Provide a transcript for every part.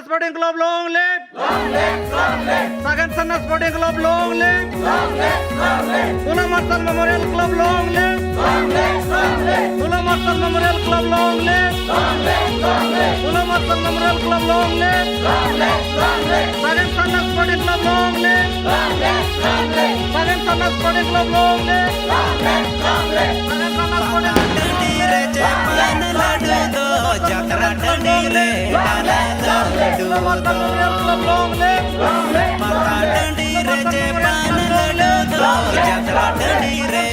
Sporting Club, long live! Long live! Long live! Sagan Sanna Sporting Club, long live! Long live! Long live! Tula Marshal Memorial Club, long live! Long live! Long live! Tula Marshal Memorial Club, long live! Long live! Long live! Tula Marshal Memorial Club, long live! Long live! Long live! Sagan Sanna Sporting Club, long live! Long live! Long live! Sagan Sanna Sporting Club, long live! Long live! Long live! Sagan Sanna Sporting Club, Jatra dandire Tula Marshal Memorial Club, long live! Long live! Mata dandire jepan ladudo Jatra dandire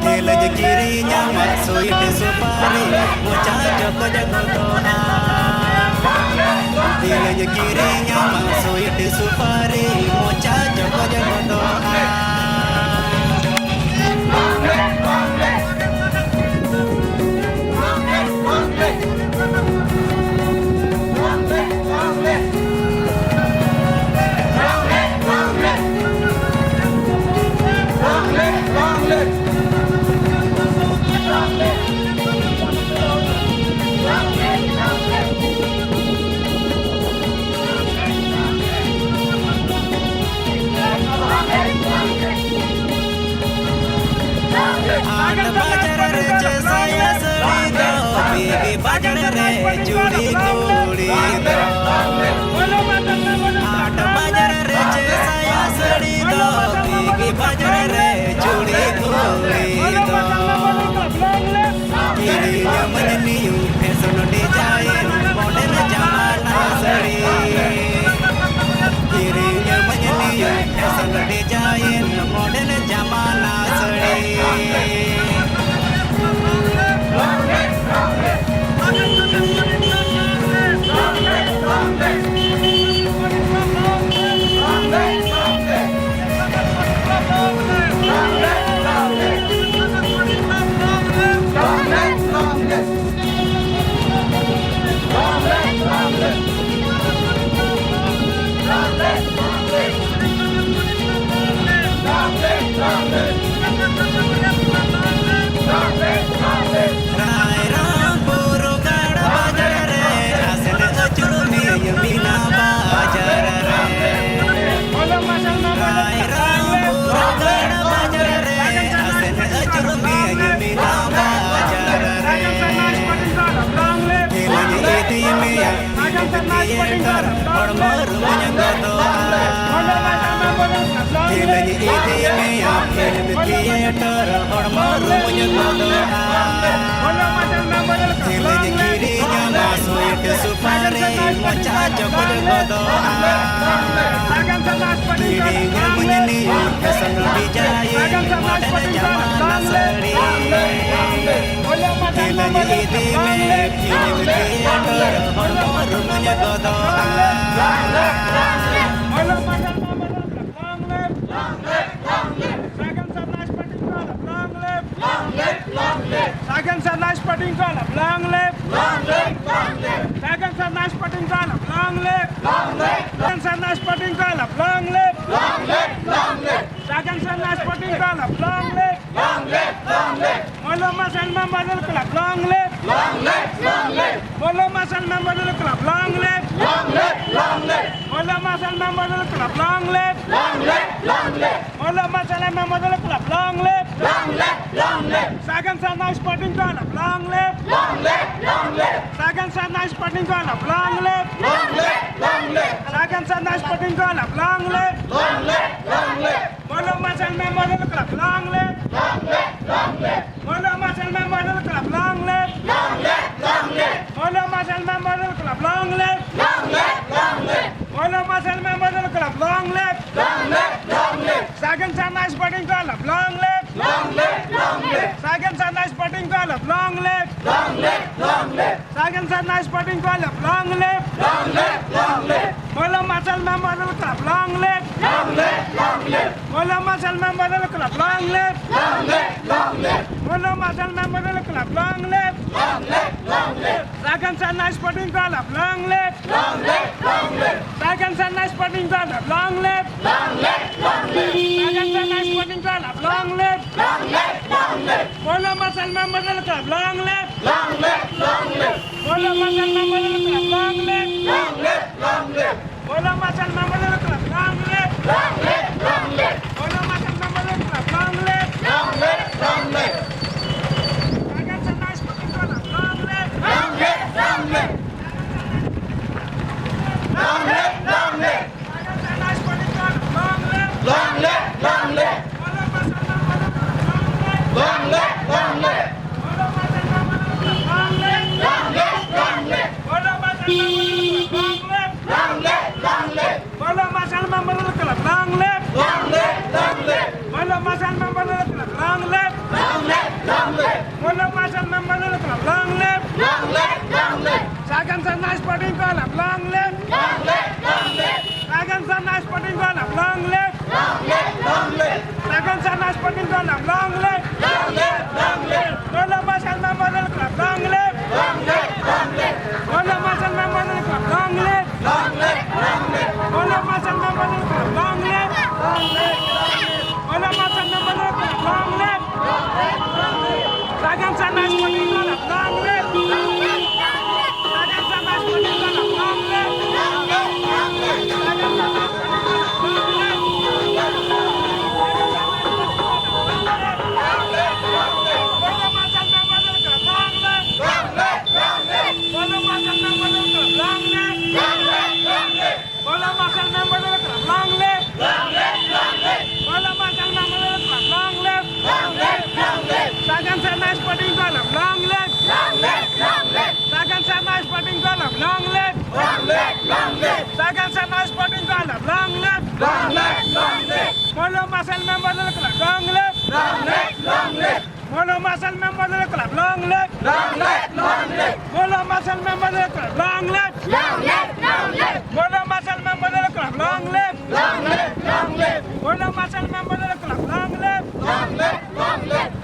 Dilaj kirinya maksud supari Mucah joko jago doa Dilaj kirinya maksud supari Mucah joko jago doa Bajar re judi kuri do Aat bajar re saya sadi do Pigi bajar re judi kuri do Kirinya meneniu fashion design model zamana sadi Kirinya meneniu fashion design model zamana sadi Sagan Sanna Sporting Club, long live! Long live! Long live! Sagan Sanna Sporting Club, long live! Long live! Sagan Sanna Sporting Club, long live! Long live! Long live! Sagan Sanna Sporting Club, long live! Long live! Long live! Molo Masal Memorial Club, long live! Long live! Long live! Molo Masal Memorial Club, long live! Long live! Long live! Molo Masal Memorial Club, long live! Long live! Long live! Molo Masal Memorial Club, long live! Long live! Long live! Sagan Sanna Sporting Club, long live! Long live! Long live! Sagan Sanna Sporting Club, long live! Long live! Long live! Sagan Sanna Sporting Club, long live! Long live! Long live! Molo Masal Memorial Club, long live! Long live! Long live! Molo Masal Memorial Club, long live! Long live! Long live! Molo Masal Memorial Club, long live! Long live! Long live! Molo Masal Memorial Club, long live! Long live! Long live! Sagan Sanna Sporting Club, long live! Long live! Long live! Sagan Sanna Sporting Club, long live! Long live! Long live! Sagan Sanna Sporting Club, long live! Long live! Long live! Molo Masal Memorial Club, long live! Long live! Long live! Molo Masal Memorial Club, long live! Long live! Long live! Molo Masal Memorial Club, long live! Long live! Long live! Sagan Sanna Sporting Club, long live! Long live! Long live! Sagan Sanna Sporting Club, long live! Long live! Long live! Sagan Sanna Sporting Club, long live! Long live! Long Bola muscle member of the club, long live. Bola muscle member of the club, long live. Bola muscle member of the club, long live. Bola muscle member of the club, long live. Against a nice fucking corner, long live. Against a nice fucking corner, long live. Bola muscle member of the club, long live. Bola muscle member of the club, long live. Bola muscle member of the club, long live. Bola muscle member of the club, long live. Bola muscle member of the club, long live. Second son, nice putting goal up, long live. Second son, nice putting goal up, long live. Second son, nice putting goal up, long live. Bola muscle member of the club, long live. Bola muscle member of the club, long live. Bola muscle member of the club, long live. Bola muscle member of the club, long live. Second son, nice putting goal up, long live. Second son, nice putting goal up, long live. Second son, nice putting goal up, long live. Bola muscle member of the club, long live. Bola muscle member of the club, long live. Bola muscle member of the club, long live. Bola muscle member of the club, long live. Second son, nice putting goal up, long live. Second son, nice putting goal up, long live. Second son, nice putting goal up, long live. Bola muscle member of the club, long live. Bola muscle member of the club, long live. Bola muscle member of the club, long live. Bola muscle member of the club, long live. Bola muscle member of the club, long live.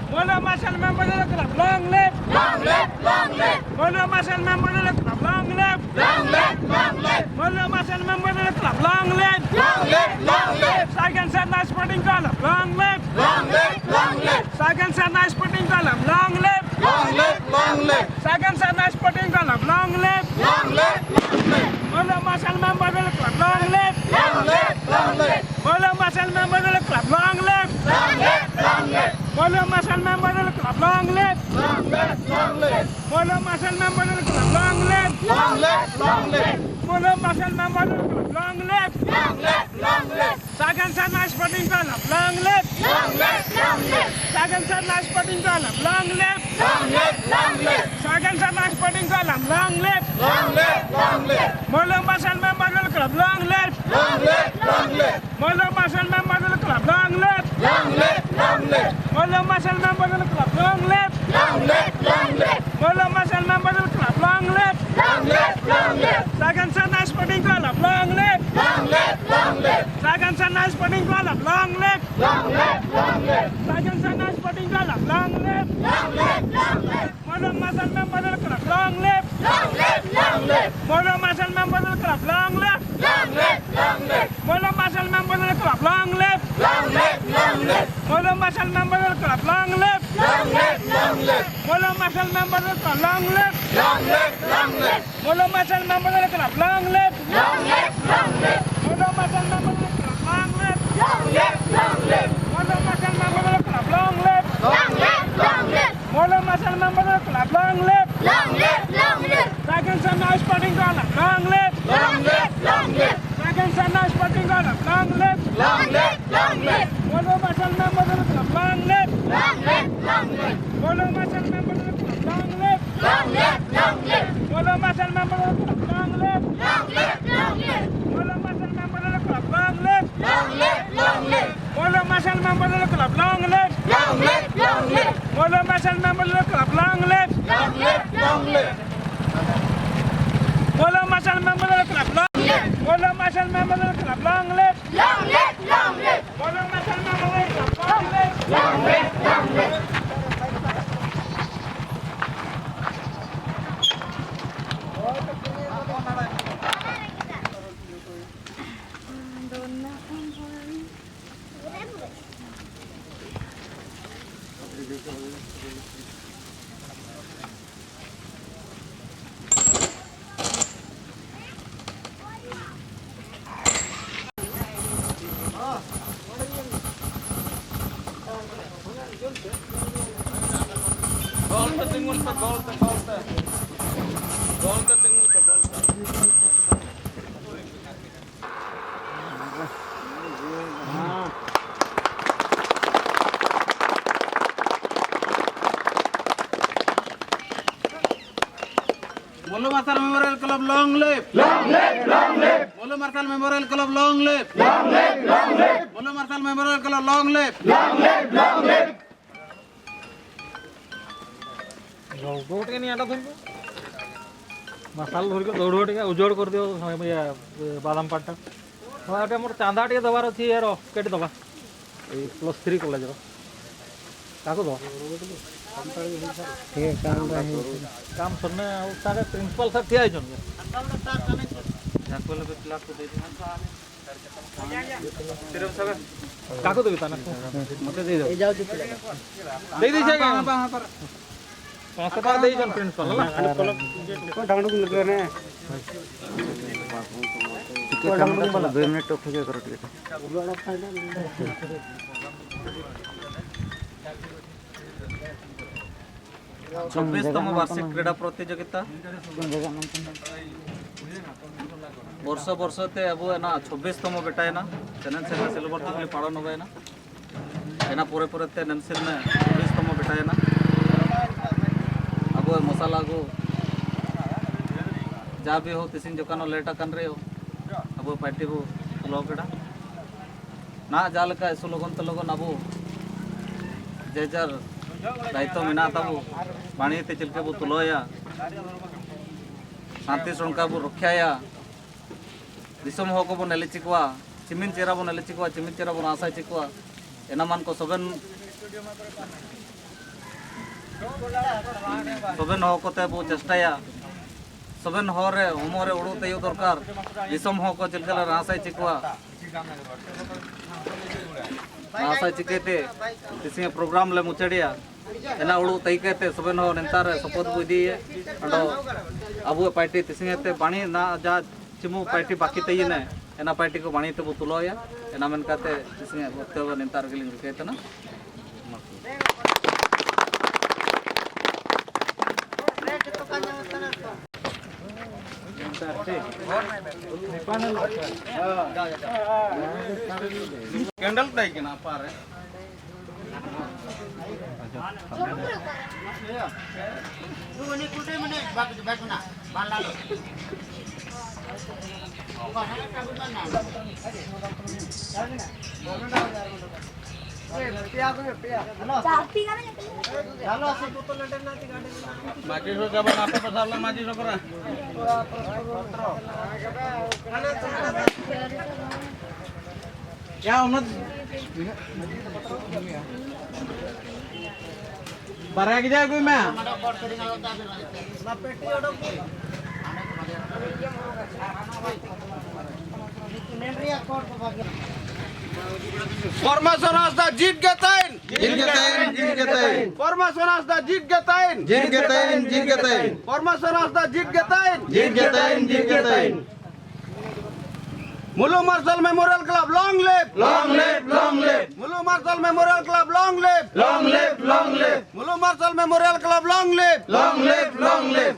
Bola muscle member of the club, long live. Bola muscle member of the club, long live. Bola muscle member of the club, long live. Second son, nice putting goal up, long live. Second son, nice putting goal up, long live. Second son, nice putting goal up, long live. Bola muscle member of the club, long live. Bola muscle member of the club, long live. Bola muscle member of the club, long live. Bola muscle member of the club, long live. Bola muscle member of the club, long live. Second son, nice putting goal up, long live. Second son, nice putting goal up, long live. Second son, nice putting goal up, long live. Bola muscle member of the club, long live. Bola muscle member of the club, long live. Bola muscle member of the club, long live. Bola muscle member of the club, long live. Second son, nice putting goal up, long live. Second son, nice putting goal up, long live. Second son, nice putting goal up, long live. Bola muscle member of the club, long live. Bola muscle member of the club, long live. Bola muscle member of the club, long live. Bola muscle member of the club, long live. Bola muscle member of the club, long live. Bola muscle member of the club, long live. Bola muscle member of the club, long live. Bola muscle member of the club, long live. Bola muscle member of the club, long live. Second son, nice putting goal up, long live. Second son, nice putting goal up, long live. Bola muscle member of the club, long live. Bola muscle member of the club, long live. Bola muscle member of the club, long live. Bola muscle member of the club, long live. Bola muscle member of the club, long live. Bola muscle member of the club, long live. Bola muscle member of the club, long live. Bola muscle member of the club, long live. Bola muscle member of the club, long live. बोलो Marshall memorial club long live, long live, long live. बोलो Marshall memorial club long live, long live, long live. बोलो Marshall memorial club long live, long live, long live. दौड़ के नहीं आटा तुमको मसाला धर के दौड़ के उजोड़ कर दियो बादाम पाटा हाँ मोर चांदा टे दबार अच्छी यार केट दबा +3 कॉलेज काको दो काम सरने तारे प्रिंसिपल सर ठिया आइछन जाको ले क्लास को दे काको देबी ताना मते दे दो ए जाउ दे दी छे कहां पर पांच बार दे जन प्रिंसिपल ना को ढांडू को लगे ने को ढांडू वाला 2 मिनट तो खोजे करो टिके 26तम वार्षिक क्रीड़ा प्रतियोगिता वर्ष वर्ष ते अब है ना 26तम बेटा है ना चैनल से सिल्वर जुबली पालन होगा है ना एना पूरे पूरे ते नमसिल में 26तम बेटा है ना अब मसाला को जा भी हो तिसिन जोकानो लेटा कन रे हो अब पार्टी को लोगड़ा ना जाल का ऐसो लोगन तो लोगन अब जेजर दायित्व मेना ताबो पानी ते चिलके बो तुलोया शांति श्रृंखला बो रक्षाया दिसम हो को बो नेले चिकवा चिमिन चेरा बो नेले चिकवा चिमिन चेरा बो आशा चिकवा एना मान को सबन हो कोते बो चेष्टाया सबन हो रे होमो रे उड़ो तयो दरकार दिसम हो को चिलके आशा चिकवा आशा चिकेते तिसिंग प्रोग्राम ले मुचड़िया एना उड़ू तैकेते सबन हो नेतार सपोद को दिए अडो अबु पार्टी तिसिंगते पानी ना जा चिमु पार्टी बाकी तई ने एना पार्टी को बाणी ते तुलोया एना मन काते तिसिंग वक्तव्य नेतार के लिंग कहते ना कैंडल ताई के ना पारे माझी सो जब आपे पसारला माझी सो करा क्या उन्नत बारह की जाए कोई मैं फॉर्मेशन असता जीत घेताइन फॉर्मेशन असता जीत घेताइन फॉर्मेशन असता जीत घेताइन मुलु Marshal memorial club long live, long live, long live. मुलु Marshal memorial club long live, long live, long live. मुलु Marshal memorial club long live, long live, long live.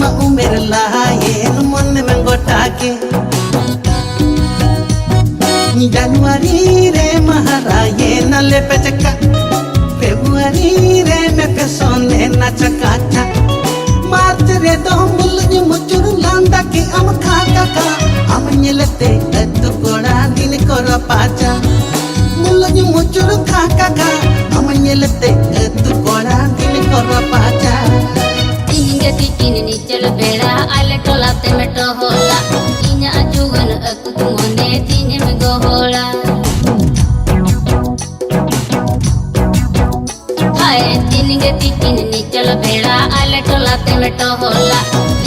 ma umer lahayen mon men gotake Januari re maharaye na le pechaka Februari re me pesone na chakacha March re do mulni muchuru landa ki am khaka ka am nyelete atu koda din kora pacha mulni muchuru khaka ka am nyelete atu koda din kora pacha Inga tikin ni chal bera ale tola te meto hola inya ajugan aku tumone tinye me go hola Hai inga tikin ni chal bera ale tola te meto hola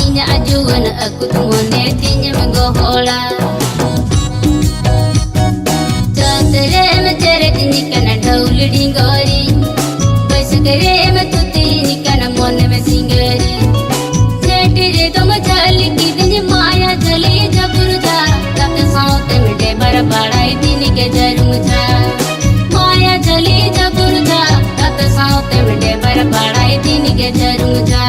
inya ajugan aku tumone tinye me go hola Chandre me tere tinye kana dhauli dingori Baisakare me tuti ni kana mone me singari Jetire tum jali ki din maya jali jabruja tat saute mide bar badai din ke jarumja Maya jali jabruja tat saute mide bar badai din ke jarumja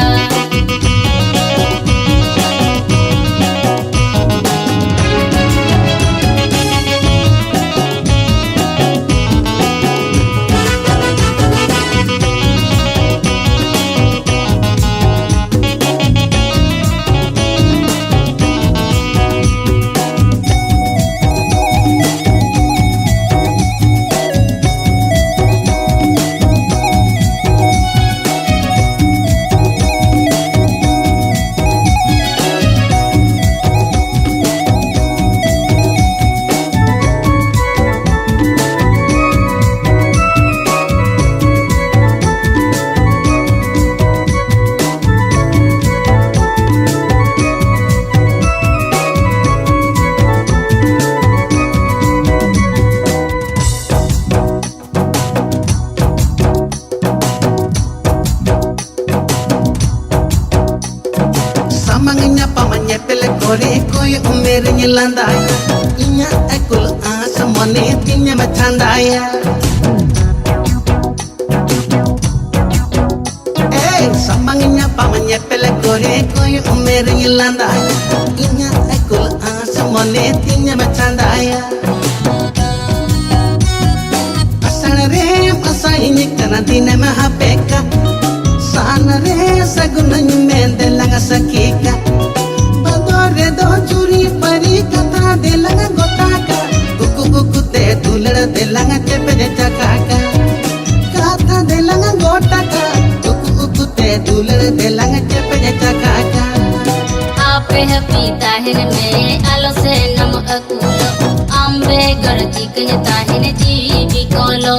Samangnya pamanya pele kore koi umer nyelandaya inya ekul asamone tinya machandaya Samangnya pamanya pele kore koi umer nyelandaya inya ekul asamone tinya machandaya Asanare asaini kana dine mahapeka Sanare sagunanyu mende langa sakika Badore do churi pari kata de langa gotaka Kuku kuku te tulada de langa chepe de chakaka Kata de langa gotaka Kuku kuku te tulada de langa chepe de chakaka Ape pita hin me alo se nam akulo Ambe gar chikne tahin jivi kolo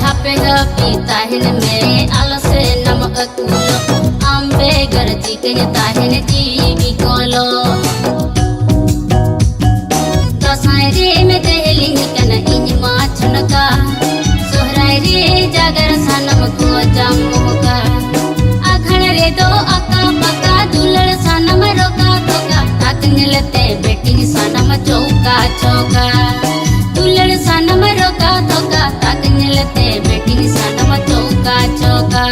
Hape pita hin me alo se nam akulo ambe gar chikne tahin jivi kolo Dasai re me dehling kana inyi ma chunaka sohrai re jagar sanam ko jammuka aghan re do aka paka dulal sanam roka toka taknilate beti sanam chauka chauka dulal sanam roka toka taknilate beti sanam chauka chauka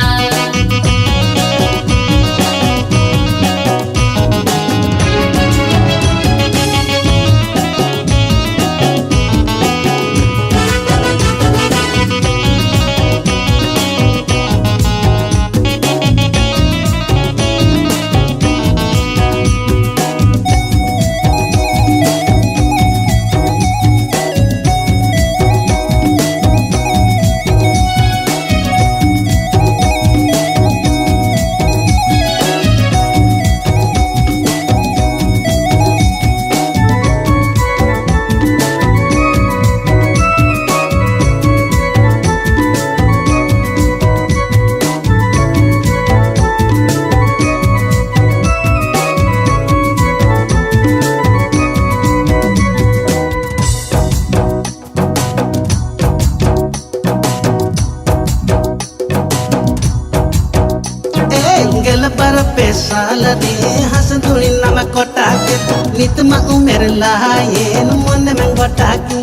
salade hasantuni nama kotake nitma umer lahayen monne men gotake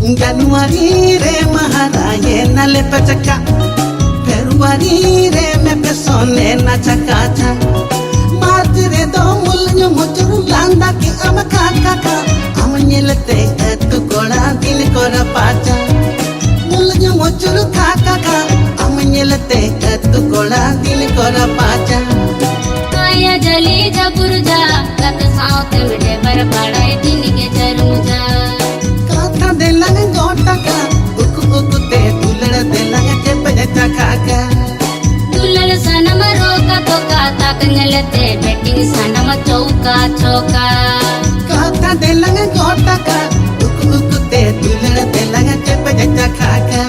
Januari re maharaye na lepachaka Februari re me pesone na chakacha March re do mulnyu muchuru landa ki amakaka Amanyelete etu kola din kora pacha Mulnyu muchuru kaka Amanyelete etu kola din kora pacha Aya jali jaburja kat saute mide bar padai din ke jarmuja Kata delang gotaka uku te tulad delang chepe chakaka दुल्हन सनम रोका तो काता कंगलते betting सनम चौका चौका Kata delang gotaka uku te tulad delang chepe chakaka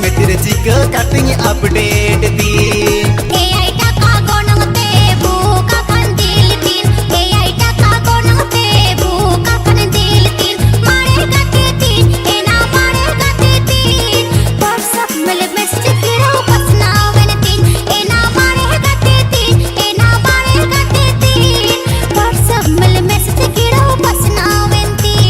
system तेरे चिका cutting update दी AI taka gonang te buka kan diltin AI taka gonang te buka kan diltin mare gatetin ena mare gatetin WhatsApp mele message kiro pasna ventin ena mare gatetin WhatsApp mele message kiro pasna ventin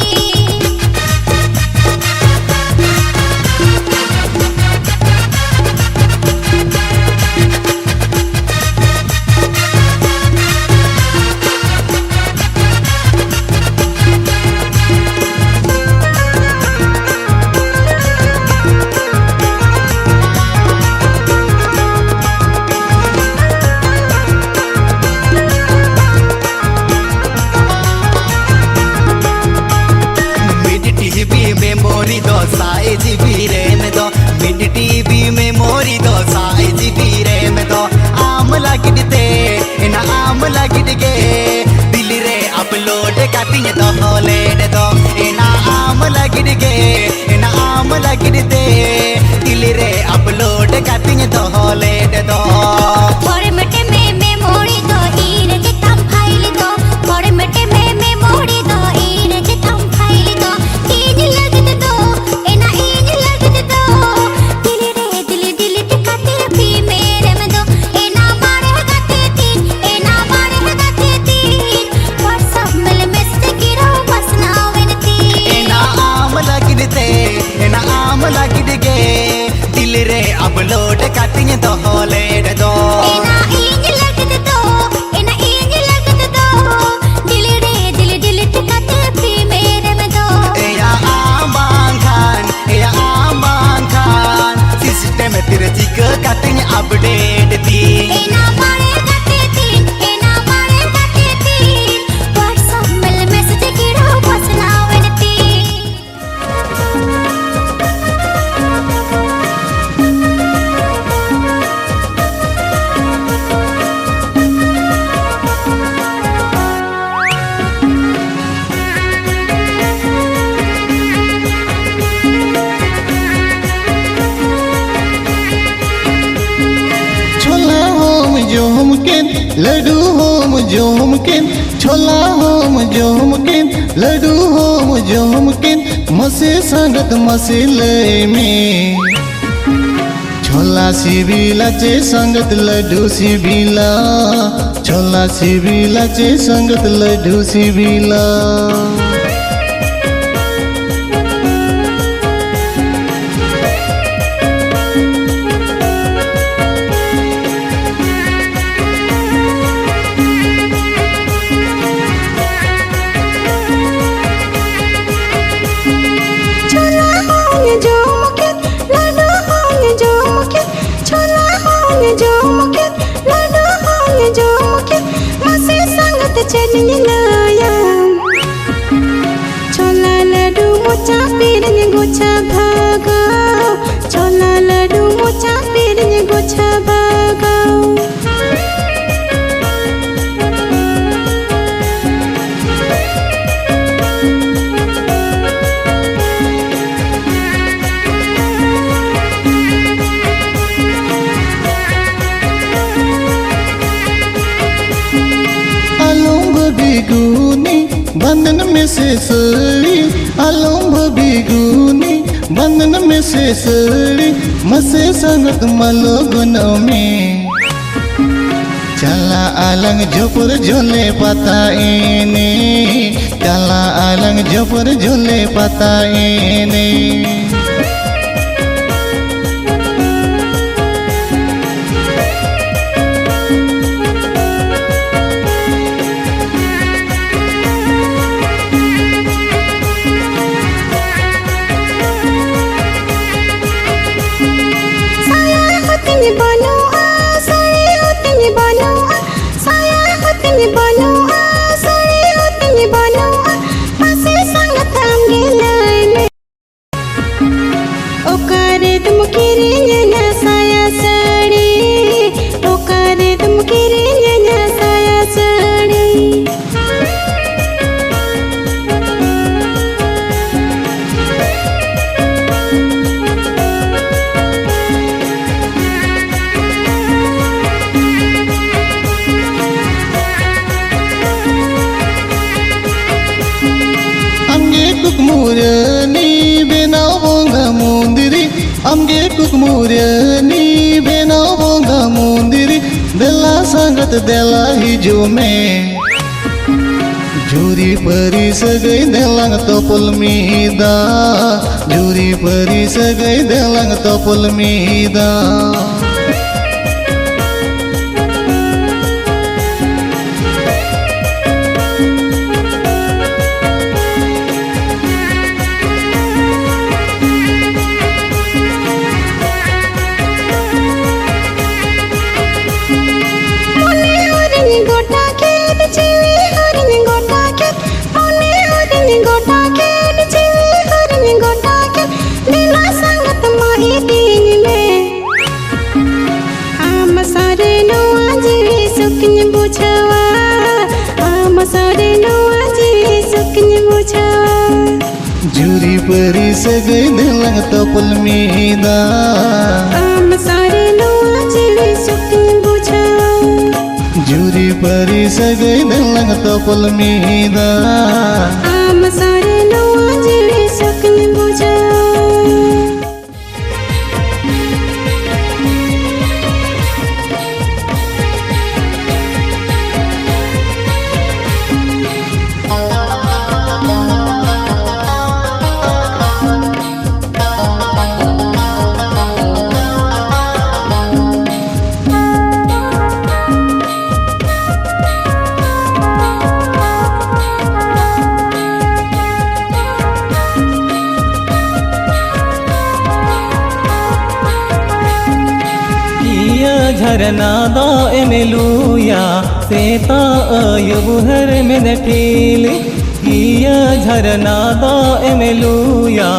memory दो Sai GB RAM दो mid TV memory दो Sai GB RAM दो आम लागिदते एना आम लागिदगे दिल रे upload cutting दो होलेड दो एना आम लागिदगे एना आम लागिदते दिल रे अपलोड काटिंग दो होलेड दो फॉर्मेट में मेमोरी दो इन के तम फाइल दो फॉर्मेट में मेमोरी दो इन के तम फाइल दो इन लगत दो एना इन लगत दो दिल रे दिल दिल टिकाते भी मेरे में दो एना मारे गाते तीन WhatsApp में मैसेज गिरो बस ना वेनती एना आम लागिदगे दिल रे अपलोड काटिंग दो होलेड दो एना इन लगत दो दिल रे दिल दिल टिकाते भी मेरे में दो या आम खान सिस्टम तेरे चिका काटिंग अपडेट दी एना मारे गाते तीन WhatsApp में मैसेज गिरो बस ना वेनती छोला होम जो मुमकिन लड्डू होम जो मुमकिन छोला होम जो मुमकिन लड्डू होम जो मुमकिन मसे संगत मसीले में छोला सिबिला चे संगत लड्डू सिबिला छोला सिबिला चे संगत लड्डू सिबिला छोला होंगे जो मुमकिन लड्डू होंगे जो मुमकिन छोला होंगे जो मुमकिन लड्डू होंगे जो मुमकिन मसे संगत चलिए लाया छोला लड्डू मोचा पीरने गोचा भागा छोला लड्डू मोचा पीरने गोचा भागा बिगुनी बंधन में से सड़ी अलम्ब बिगुनी बंधन में से सड़ी मसे संगत मलोगन में चला अलंग झोपर झोले पता एने चला अलंग झोपर झोले पता एने सूर्यनी बेना बोंगा मंदिर देला संगत देला हिजू में झूरी परी सगई देलांग तोपल मीदा झूरी परी सगई देलांग तोपल मीदा झूरी परी सगई देलांग तोपल मीदा झूरी परी सगई देलांग तोपल मीदा झरना दो एमेलुया सेता अयुबहर में दठील किया झरना दो एमेलुया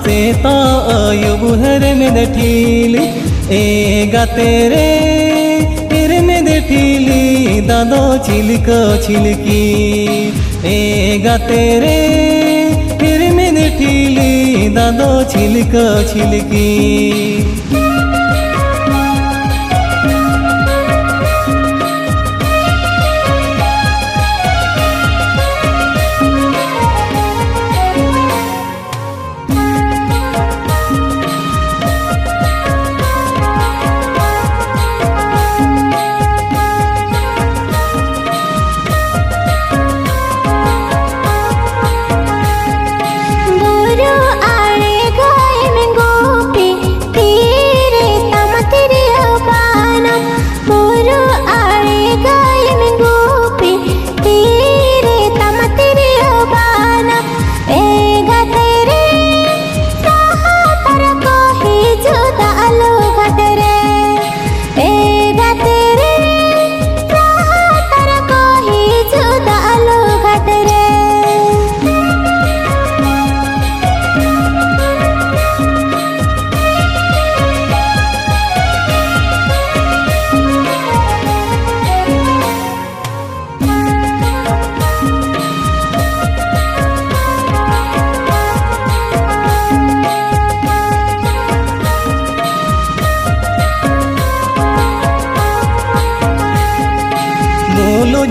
सेता अयुबहर में दठील एगा तेरे में दठीली दादो छिलक छिलकी एगा तेरे में दठीली दादो छिलक छिलकी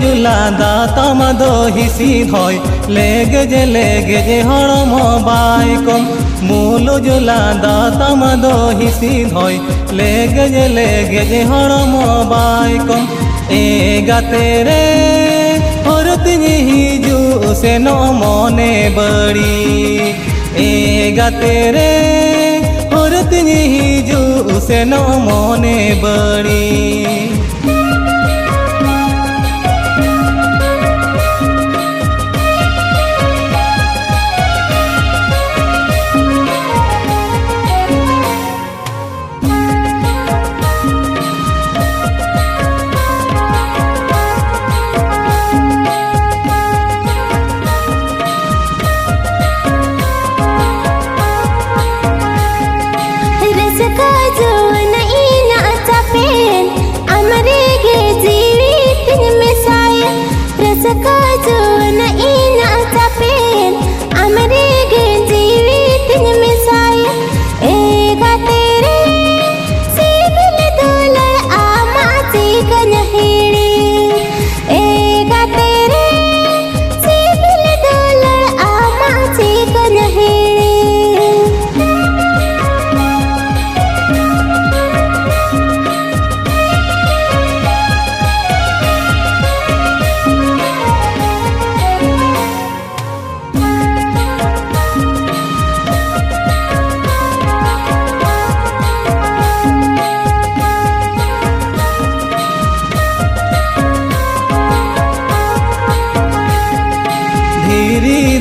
जुलादा तमदो हिसी धोय लेगे जे हड़म बाइकम मूलो जुलादा तमदो हिसी धोय लेगे जे हड़म बाइकम एगा तेरे और तिनी हिजू से नो मोने बड़ी एगा तेरे और तिनी हिजू से नो मोने बड़ी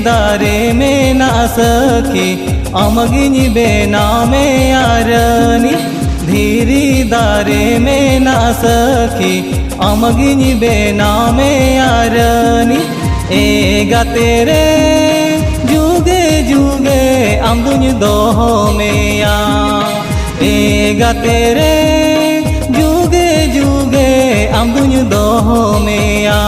दारे में ना सखी अमगिनी बेना में यारनी धीरी दारे में ना सखी अमगिनी बेना में यारनी एगा तेरे जुगे जुगे अम्बुन दोहो में या एगा तेरे जुगे जुगे अम्बुन दोहो में या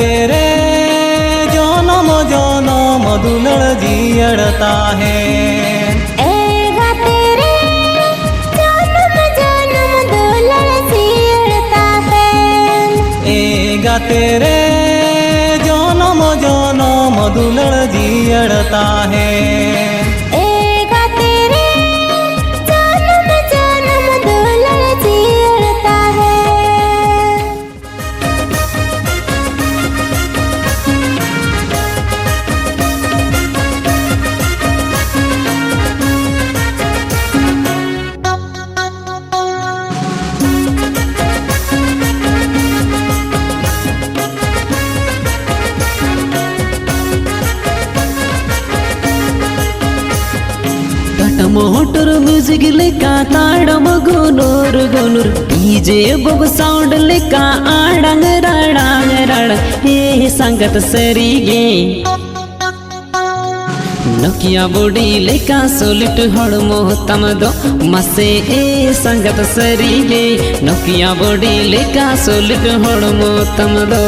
तेरे जनम जनम दुलड़ जियड़ता है एगा तेरे जन्म जन्म दुलड़ जियड़ता है एगा तेरे जनम जनम दुलड़ जियड़ता है एगा तेरे जन्म जन्म दुलड़ जियड़ता है। मोटर म्यूजिक लेका ताड़म गोनूर गोनूर डीजे बब साउंड लेका आड़ंग राड़ांग राड़ हे संगत सरीगे नोकिया बॉडी लेका सोलिट हड़मो तमदो मसे ए संगत सरीगे नोकिया बॉडी लेका सोलिट हड़मो तमदो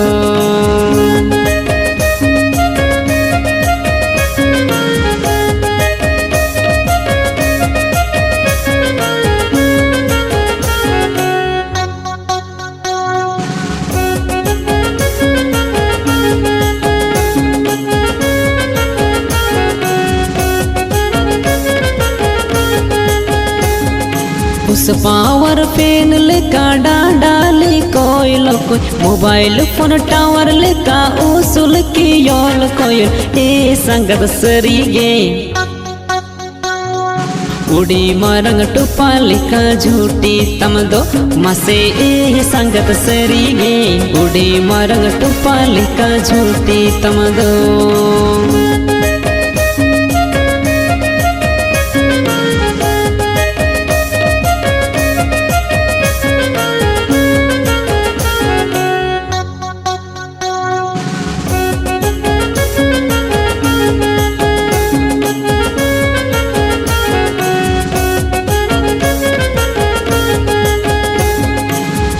उस पावर पेन लेका डाली कोई कोई मोबाइल फोन टावर लेका उसल की योल कोई ए संगत सरीगे उड़ी मरंग टुपा लिखा झूठी तम दो मसे ए संगत सरीगे उड़ी मरंग टुपा लिखा झूठी तम दो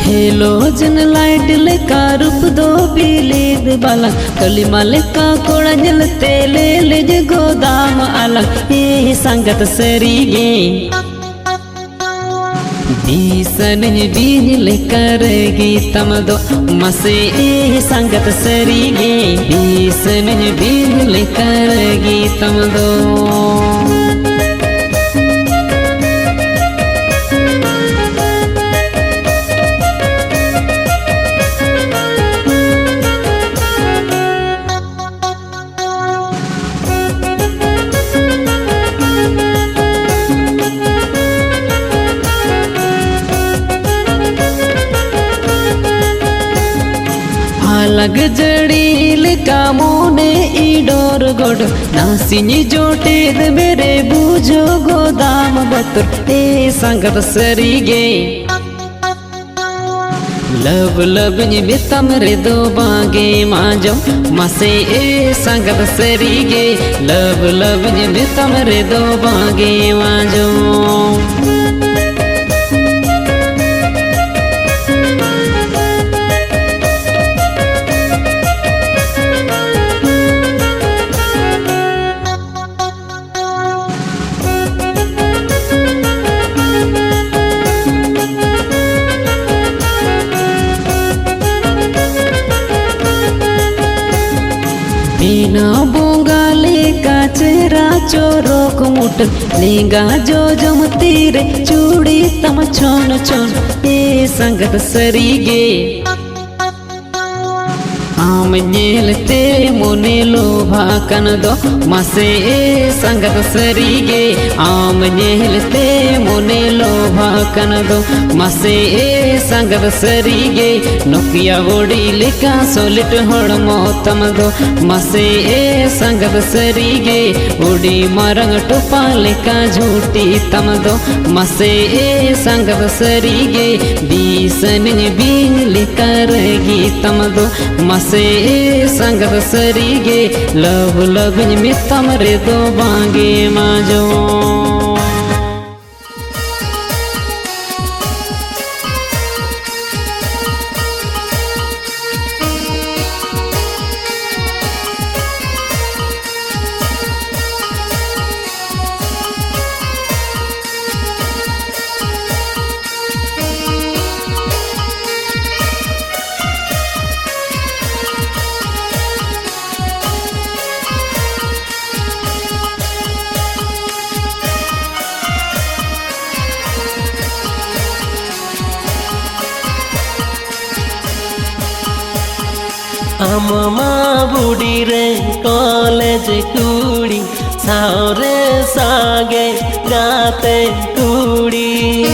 हेलोजन लाइट लेका रूप दो बिलीद बाला कलिमा लेका कोड़ा जलते ले ले गोदाम अलग ये संगत सरीगे बीसन बीन लेकर गीतम दो मसे ए संगत सरीगे बीसन बीन लेकर गीतम दो अलग जड़ील का मोने इडोर गोड नासिनी जोटे दे मेरे बूझो गोदाम बतर ए संगत सरीगे लब लब बेतम रे दो बागे माजो मसे ए संगत सरीगे लब लब बेतम रे दो बागे माजो बिना बोंगाले का चेहरा चोरोक मुट लेंगा जो जमती रे चूड़ी तम छोन छोन ए संगत सरीगे आम नेलते मोने लोभा कन दो मसे ए संगत सरीगे आम नेलते मोने लोभा कन दो मसे ए संगत सरीगे नोकिया ओडी लेका सोलिट हड़मो तम दो मसे ए संगत सरीगे ओडी मरंग टोपा लेका झूठी तम दो मसे ए संगत सरीगे बीसन बीन लेका रगी तम दो मसे ए संगत सरीगे लब लब में तमरे दो बांगे माजो अम्मा बुढ़ी रे कॉलेज कुड़ी सारे सागे गाते कुड़ी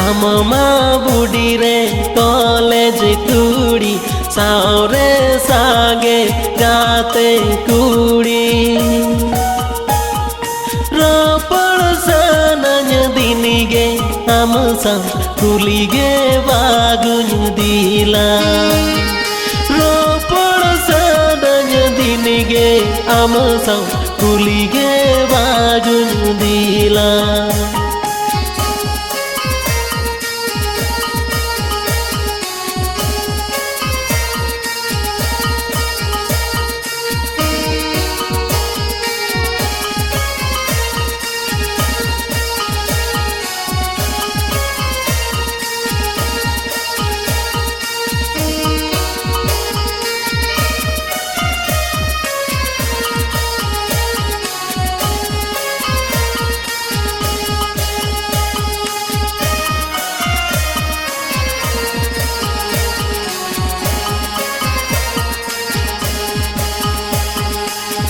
अम्मा बुढ़ी रे कॉलेज कुड़ी सारे सागे गाते कुड़ी रोपड़ सनन दिनिगे हम संग कुलिगे बागुन दिला रोपड़ सनन दिनिगे हम संग कुलिगे बागुन दिला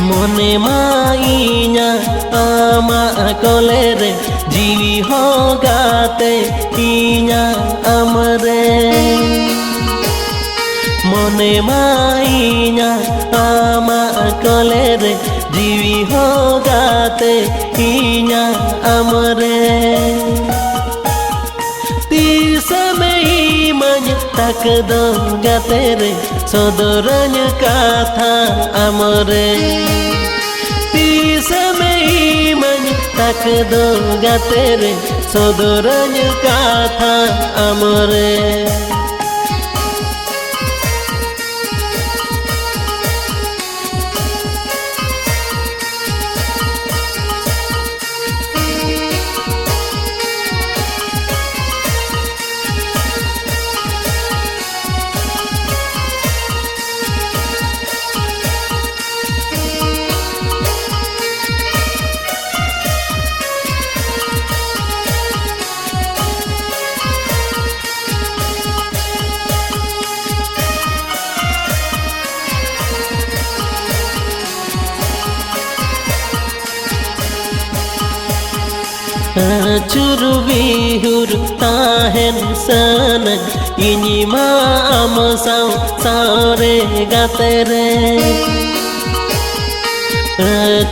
मोने माइया आमा कोले रे जीवी हो गाते इया अमरे मोने माइया आमा कोले रे जीवी हो गाते इया अमरे समय मन तक दो गाते रे सदरन कथा अमरे समय मन तक दो गाते रे सदरन कथा अमरे चुरुबिहुर ताहेन सन इनी माम साउ सारे गाते रे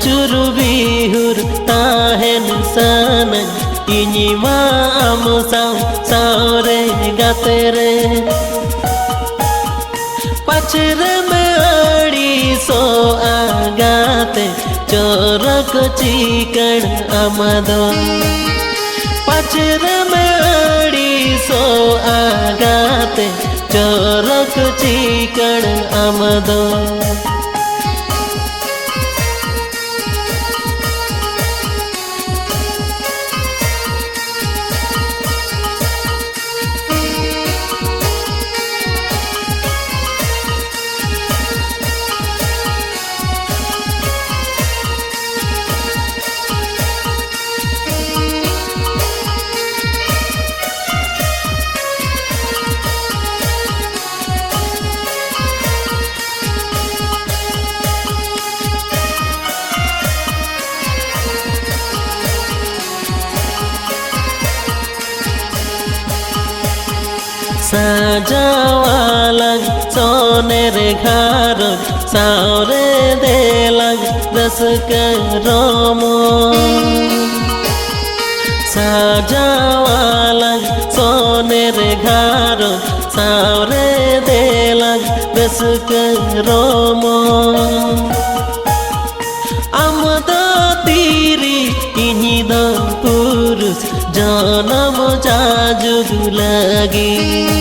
चुरुबिहुर ताहेन सन इनी माम सावरे गाते रे पचर में अड़ी सो आगाते चोरक चिकन आमदो पचर में अड़ी सो आगाते चोरक चिकन आमदो साजावालंग सोनेर घारन सावरे देलंग रस रोमो साजावालंग सोनेर घारन सावरे देलंग रस रोमो आमदो तीरी इनी दो पुरुष जनम जाजुग लगी